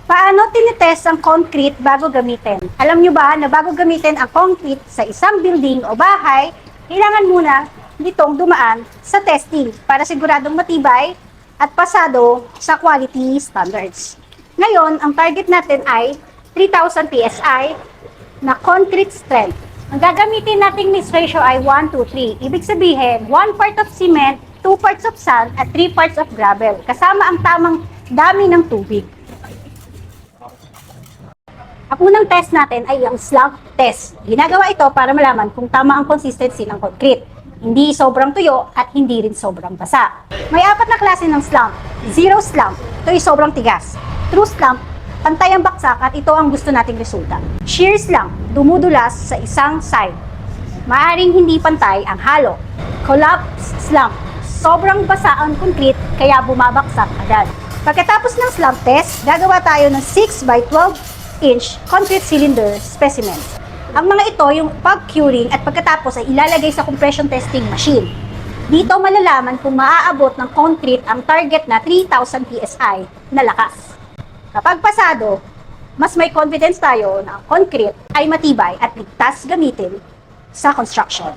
Paano tinitest ang concrete bago gamitin? Alam nyo ba na bago gamitin ang concrete sa isang building o bahay, kailangan muna nitong dumaan sa testing para siguradong matibay at pasado sa quality standards. Ngayon, ang target natin ay 3,000 PSI na concrete strength. Ang gagamitin nating mix ratio ay 1:3. Ibig sabihin, 1 part of cement, 2 parts of sand, at 3 parts of gravel. Kasama ang tamang dami ng tubig. Ang unang test natin ay ang slump test. Ginagawa ito para malaman kung tama ang consistency ng concrete. Hindi sobrang tuyo at hindi rin sobrang basa. May 4 na klase ng slump. Zero slump, ito ay sobrang tigas. True slump, pantay ang baksak at ito ang gusto nating resulta. Shear slump, dumudulas sa isang side. Maaring hindi pantay ang halo. Collapse slump, sobrang basa ang concrete kaya bumabaksak agad. Pagkatapos ng slump test, gagawa tayo ng 6 by 12-inch concrete cylinder specimen. Ang mga ito yung pag-curing at pagkatapos ay ilalagay sa compression testing machine. Dito malalaman kung maaabot ng concrete ang target na 3,000 PSI na lakas. Kapag pasado, mas may confidence tayo na ang concrete ay matibay at ligtas gamitin sa construction.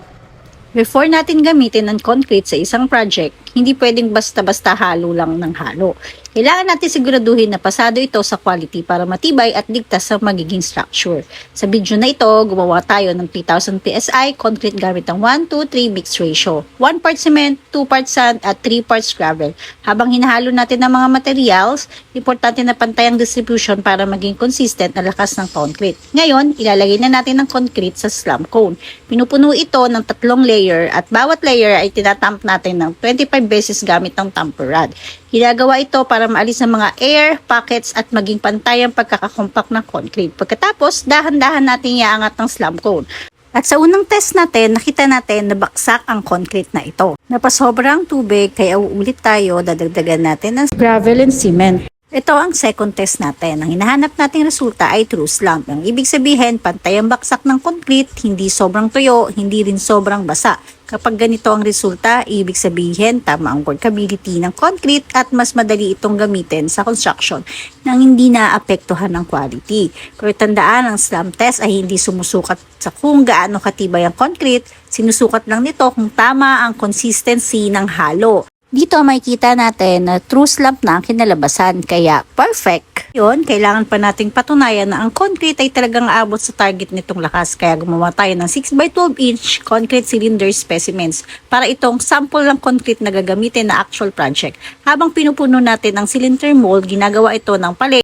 Before natin gamitin ang concrete sa isang project, hindi pwedeng basta-basta halo lang ng halo. Kailangan natin siguraduhin na pasado ito sa quality para matibay at ligtas sa magiging structure. Sa video na ito, gumawa tayo ng 3,000 PSI concrete gamit ang 1:3 mix ratio. 1 part cement, 2 parts sand, at 3 parts gravel. Habang hinahalo natin ang mga materials, importante na pantay ang distribution para maging consistent na lakas ng concrete. Ngayon, ilalagay na natin ang concrete sa slump cone. Pinupuno ito ng 3 layer at bawat layer ay tinatamp natin ng 25 beses gamit ng tamper rod. Ginagawa ito para maalis ang mga air, pockets at maging pantay ang pagkakakompak ng concrete. Pagkatapos, dahan-dahan natin iaangat ng slump cone. At sa unang test natin, nakita natin na baksak ang concrete na ito. Napasobrang tubig kaya uulit tayo, dadagdagan natin ng gravel and cement. Ito ang second test natin. Ang hinahanap nating resulta ay true slump. Ang ibig sabihin, pantay ang baksak ng concrete, hindi sobrang tuyo, hindi rin sobrang basa. Kapag ganito ang resulta, ibig sabihin tama ang workability ng concrete at mas madali itong gamitin sa construction nang hindi naapektuhan ng quality. Pero tandaan, ang slump test ay hindi sumusukat sa kung gaano katibay ang concrete, sinusukat lang nito kung tama ang consistency ng halo. Dito makikita natin na true slump na ang kinalabasan, kaya perfect. Yun, kailangan pa nating patunayan na ang concrete ay talagang aabot sa target nitong lakas, kaya gumawa tayo ng 6 by 12-inch concrete cylinder specimens para itong sample ng concrete na gagamitin na actual project. Habang pinupuno natin ang cylinder mold, ginagawa ito ng palay